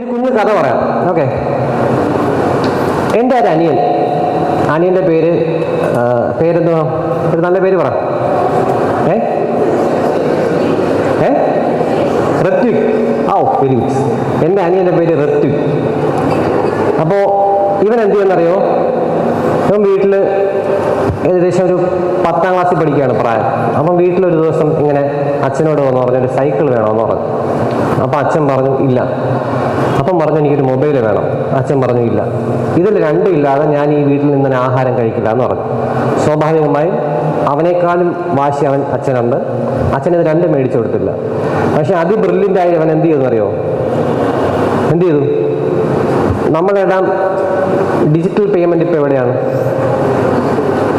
കുഞ്ഞു കഥ പറയാം. ഓക്കെ, എൻ്റെ ഒരു അനിയൻ്റെ പേരെന്തുവാ? ഒരു നല്ല പേര് പറ. ഋത്വിക്. Very good. എൻ്റെ അനിയൻ്റെ പേര് ഋത്വിക്. അപ്പോൾ ഇവൻ എന്ത് ചെയ്യുന്നറിയോ? ഇവൻ വീട്ടിൽ ഏകദേശം ഒരു 10ാം ക്ലാസ്സിൽ പഠിക്കുകയാണ് പ്രായം. അപ്പം വീട്ടിലൊരു ദിവസം ഇങ്ങനെ അച്ഛനോട് വന്ന് പറഞ്ഞു ഒരു സൈക്കിൾ വേണമെന്ന് പറഞ്ഞു. അപ്പം അച്ഛൻ പറഞ്ഞു ഇല്ല. അപ്പം പറഞ്ഞു എനിക്കൊരു മൊബൈൽ വേണം. അച്ഛൻ പറഞ്ഞു ഇല്ല. ഇതിൽ രണ്ടും ഇല്ലാതെ ഞാൻ ഈ വീട്ടിൽ നിന്ന് ആഹാരം കഴിക്കില്ല എന്ന് പറഞ്ഞു. സ്വാഭാവികമായും അവനേക്കാളും വാശി അച്ഛനുണ്ട്. അച്ഛനിത് രണ്ടും മേടിച്ചു കൊടുത്തില്ല. പക്ഷെ അതിബ്രില്യൻ്റായി അവൻ എന്ത് ചെയ്തെന്നറിയോ? എന്ത് ചെയ്തു? നമ്മളെല്ലാം ഡിജിറ്റൽ പേയ്മെൻറ്റ് ഇപ്പോൾ എവിടെയാണ്?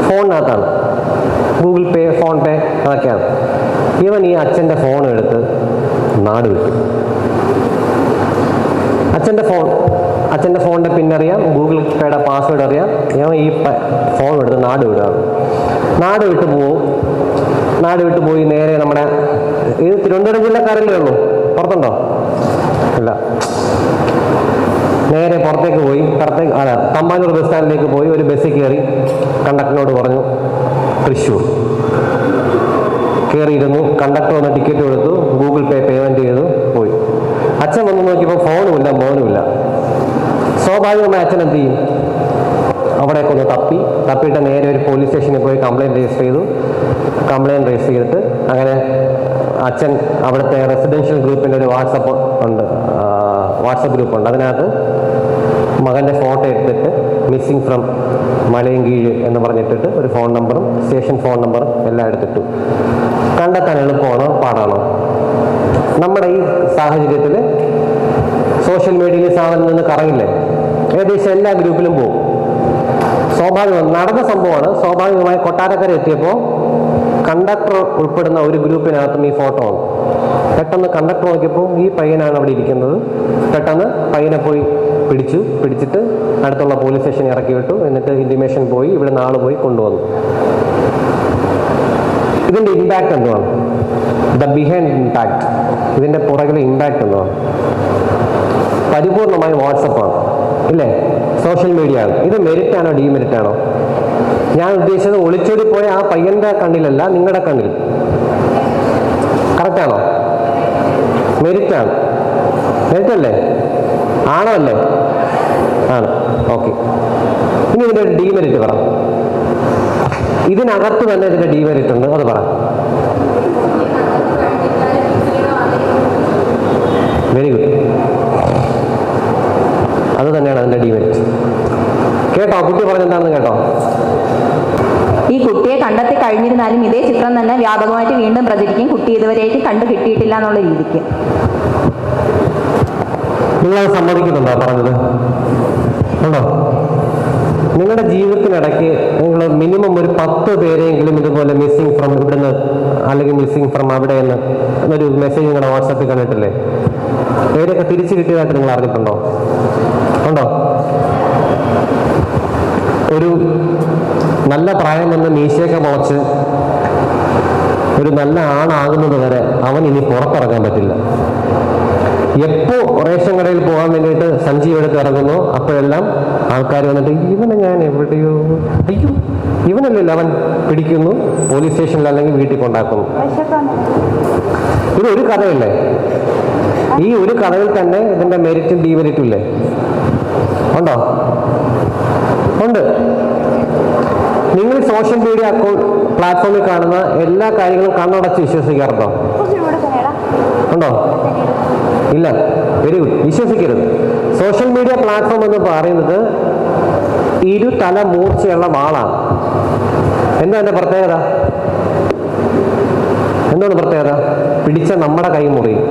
ഫോണിനകത്താണ്. ഗൂഗിൾ പേ, ഫോൺ പേ, അതൊക്കെയാണ്. ഇവൻ ഈ അച്ഛൻ്റെ ഫോൺ എടുത്ത് നാട് വിട്ടു. അച്ഛൻ്റെ ഫോണിൻ്റെ പിന്നറിയാം, ഗൂഗിൾ പേയുടെ പാസ്വേഡ് അറിയാം. ഇവൻ ഈ ഫോൺ എടുത്ത് നാട് വിടുകയാണ്. നാട് വിട്ട് പോയി നേരെ നമ്മുടെ ഇത് തിരുവനന്തപുരം ജില്ലക്കാരല്ലേ ഉള്ളൂ? പുറത്തുണ്ടോ? ഇല്ല. നേരെ പുറത്തേക്ക് പോയി, തമ്പാനൂർ ബസ് സ്റ്റാൻഡിലേക്ക് പോയി. ഒരു ബസ്സിൽ കയറി കണ്ടക്ടറിനോട് പറഞ്ഞു തൃശ്ശൂർ. കയറിയിരുന്നു. കണ്ടക്ടർ വന്ന് ടിക്കറ്റ് കൊടുത്തു, ഗൂഗിൾ പേ പേയ്മെൻറ്റ് ചെയ്തു, പോയി. അച്ഛൻ വന്ന് നോക്കിയപ്പോൾ ഫോണുമില്ല, മോനുമില്ല. സ്വാഭാവികമായി അച്ഛൻ എന്ത് ചെയ്യും? അവിടേക്ക് ഒന്ന് തപ്പിയിട്ട് നേരെ ഒരു പോലീസ് സ്റ്റേഷനിൽ പോയി കംപ്ലയിൻറ്റ് രജിസ്റ്റർ ചെയ്തിട്ട് അങ്ങനെ അച്ഛൻ അവിടുത്തെ റെസിഡൻഷ്യൽ ഗ്രൂപ്പിൻ്റെ ഒരു വാട്സപ്പ് ഗ്രൂപ്പുണ്ട്. അതിനകത്ത് മകൻ്റെ ഫോട്ടോ എടുത്തിട്ട് മിസ്സിങ് ഫ്രം മലയൻകീഴ് എന്ന് പറഞ്ഞിട്ടിട്ട് ഒരു ഫോൺ നമ്പറും സ്റ്റേഷൻ ഫോൺ നമ്പറും എല്ലാം എടുത്തിട്ടു. കണ്ടെത്താൻ എളുപ്പമാണോ പാടാണോ? നമ്മുടെ ഈ സാഹചര്യത്തിൽ സോഷ്യൽ മീഡിയയിൽ സാധനം നിന്ന് കറങ്ങില്ലേ? ഏകദേശം എല്ലാ ഗ്രൂപ്പിലും പോകും. നടന്ന സംഭവമാണ്. സ്വാഭാവികമായി കൊട്ടാരക്കര എത്തിയപ്പോൾ കണ്ടക്ടർ ഉൾപ്പെടുന്ന ഒരു ഗ്രൂപ്പിനകത്തും ഈ ഫോട്ടോ വന്നു. പെട്ടെന്ന് കണ്ടക്ടർ നോക്കിയപ്പോൾ ഈ പയ്യനാണ് അവിടെ ഇരിക്കുന്നത്. പെട്ടെന്ന് പയ്യനെ പോയി പിടിച്ചിട്ട് അടുത്തുള്ള പോലീസ് സ്റ്റേഷനിൽ ഇറക്കി വിട്ടു. എന്നിട്ട് ഇൻറ്റിമേഷൻ പോയി, ഇവിടെ നാളെ പോയി കൊണ്ടുവന്നു. ഇതിൻ്റെ ഇമ്പാക്റ്റ് എന്തുവാണ്? ബിഹൈൻഡ് ഇമ്പാക്റ്റ്, ഇതിൻ്റെ പുറകിലെ ഇമ്പാക്റ്റ് എന്തുവാണ്? പരിപൂർണമായി വാട്സപ്പാണ്, ഇല്ലേ? സോഷ്യൽ മീഡിയ ആണ്. ഇത് മെരിറ്റാണോ ഡീമെരിറ്റാണോ? ഞാൻ ഉദ്ദേശിച്ചത് ഒളിച്ചോടി പോയ ആ പയ്യൻ്റെ കണ്ണിലല്ല, നിങ്ങളുടെ കണ്ണിൽ. കറക്റ്റാണോ? മെരിറ്റാണ്. മെരിറ്റല്ലേ? ആണോ അല്ലേ? ആണ്. ഓക്കെ. ഇനി ഇതിൻ്റെ ഒരു ഡീമെരിറ്റ് പറ. ഇതിനകത്ത് തന്നെ ഇതിൻ്റെ ഡീമെരിറ്റ് ഉണ്ട്, അത് പറ. Very good. അത് തന്നെയാണ് അതിൻ്റെ ഡീമെരിറ്റ്. കേട്ടോ? കുട്ടി പറഞ്ഞെന്താണെന്ന് കേട്ടോ? ഈ കുട്ടിയെ കണ്ടെത്തി കഴിഞ്ഞിരുന്നാലും ഇതേ ചിത്രം തന്നെ വ്യാപകമായിട്ട് വീണ്ടും പ്രചരിക്കും. കുട്ടി ഇതുവരെയായിട്ട് കണ്ടു കിട്ടിയിട്ടില്ല എന്നുള്ള രീതിക്ക്. നിങ്ങളത് സമ്മതിക്കുന്നുണ്ടോ പറഞ്ഞത്? ഉണ്ടോ? നിങ്ങളുടെ ജീവിതത്തിനിടയ്ക്ക് നിങ്ങൾ മിനിമം ഒരു 10 പേരെങ്കിലും ഇതുപോലെ മിസ്സിങ് ഫ്രം ഇവിടുന്ന് അല്ലെങ്കിൽ മിസ്സിങ് ഫ്രം അവിടെ എന്ന് ഒരു മെസ്സേജ് നിങ്ങളുടെ വാട്സാപ്പിൽ കണ്ടിട്ടില്ലേ? പേരൊക്കെ തിരിച്ചു കിട്ടിയതായിട്ട് നിങ്ങൾ അറിഞ്ഞിട്ടുണ്ടോ? ഉണ്ടോ? ഒരു നല്ല പ്രായം വന്ന് മീശയൊക്കെ മുളച്ച് ഒരു നല്ല ആണാകുന്നത് വരെ അവൻ ഇനി പുറത്തിറങ്ങാൻ പറ്റില്ല. എപ്പോൾ റേഷൻ കടയിൽ പോകാൻ വേണ്ടിയിട്ട് സഞ്ചി എടുത്ത് ഇറങ്ങുന്നു, അപ്പോഴെല്ലാം ആൾക്കാർ വന്നിട്ട് ഇവനെ ഞാൻ എവിടെയോ, അയ്യോ ഇവനല്ലല്ലോ, അവൻ പിടിക്കുന്നു, പോലീസ് സ്റ്റേഷനിൽ അല്ലെങ്കിൽ വീട്ടിൽ കൊണ്ടാക്കുന്നു. ഇതൊരു കഥയല്ലേ? ഈ ഒരു കഥയിൽ തന്നെ ഇതിൻ്റെ മെരിറ്റും ഡീമെരിറ്റും ഇല്ലേ? ഉണ്ടോ? ഉണ്ട്. നിങ്ങൾ സോഷ്യൽ മീഡിയ പ്ലാറ്റ്ഫോമിൽ കാണുന്ന എല്ലാ കാര്യങ്ങളും കണ്ണടച്ച് വിശ്വസിക്കാറുണ്ടോ? ഉണ്ടോ? ഇല്ല. Very good. വിശ്വസിക്കരുത്. സോഷ്യൽ മീഡിയ പ്ലാറ്റ്ഫോം എന്ന് പറയുന്നത് ഇരുതല മൂർച്ചയുള്ള വാളാണ്. എന്താ എൻ്റെ പ്രത്യേകത? എന്താണ് പ്രത്യേകത? പിടിച്ച നമ്മുടെ കൈ മുറിയും.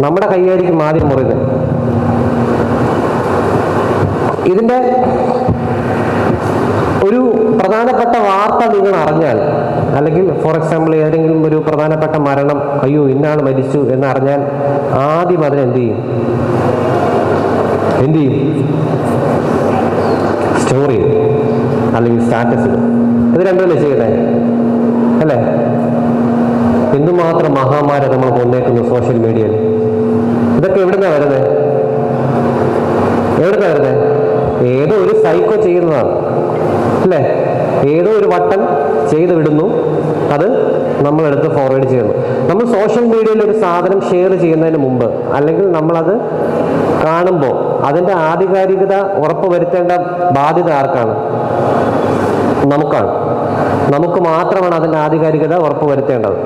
നമ്മുടെ കൈയായിരിക്കും ആദ്യം മുറിയുന്നത്. ഇതിൻ്റെ ഒരു പ്രധാനപ്പെട്ട വാർത്ത നിങ്ങൾ അറിഞ്ഞാൽ, അല്ലെങ്കിൽ ഫോർ എക്സാമ്പിൾ ഏതെങ്കിലും ഒരു പ്രധാനപ്പെട്ട മരണം, അയ്യോ ഇന്നാൾ മരിച്ചു എന്നറിഞ്ഞാൽ ആദ്യം അതിനെന്ത് ചെയ്യും? സ്റ്റോറി. സ്റ്റാറ്റസ് ഇടും. ഇത് രണ്ടുമല്ലേ ചെയ്യുന്നത് അല്ലേ? എന്തുമാത്രം മഹാമാരെ നമ്മൾ കൊന്നേക്കുന്നു സോഷ്യൽ മീഡിയയിൽ. ഇതൊക്കെ എവിടുന്നാ വരുന്നത്? എവിടുന്നാ വരുന്നത്? ഏതോ ഒരു സൈക്കോ ചെയ്യുന്നതാണ് അല്ലേ? ഏതോ ഒരു വട്ടൻ ചെയ്ത് വിടുന്നു, അത് നമ്മളെടുത്ത് ഫോർവേഡ് ചെയ്യുന്നു. നമ്മൾ സോഷ്യൽ മീഡിയയിൽ ഒരു സാധനം ഷെയർ ചെയ്യുന്നതിന് മുമ്പ് അല്ലെങ്കിൽ നമ്മളത് കാണുമ്പോൾ അതിൻ്റെ ആധികാരികത ഉറപ്പുവരുത്തേണ്ട ബാധ്യത ആർക്കാണ്? നമുക്കാണ്. നമുക്ക് മാത്രമാണ് അതിൻ്റെ ആധികാരികത ഉറപ്പുവരുത്തേണ്ടത്.